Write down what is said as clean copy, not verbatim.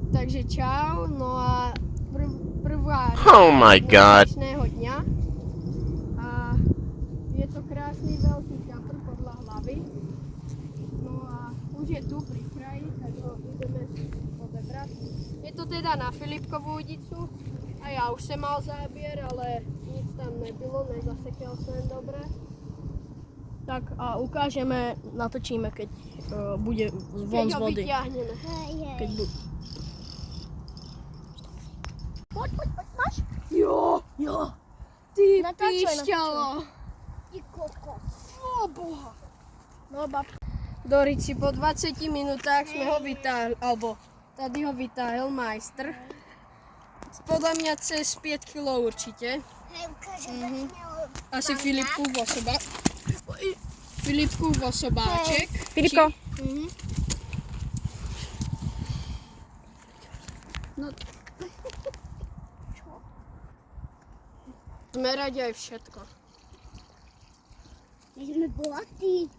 Takže čau, no a prvá Oh my God. dnešného dňa. A je to krásny veľký kapr podľa hlavy. No a už je tu pri kraji, tak ho ideme odebrať. Je to teda na Filipkovú udicu a ja už som mal zábier, ale nic tam nebylo, nezasekel som dobre. Tak a ukážeme, natočíme, keď bude von z vody. Keď ho vyťahneme. Keď Poď, máš? Jo. Ty Natáčaj, píšťalo. Ty kokos. O boha. No Dorici, po 20 minútach sme ho vytáhli, alebo tady ho vytáhil majster. Podľa mňa cez 5 kg určite. Hej, ukážem, Asi Filipkův osobáček. Filipko. No. Sme radi aj všetko. My sme bohatí.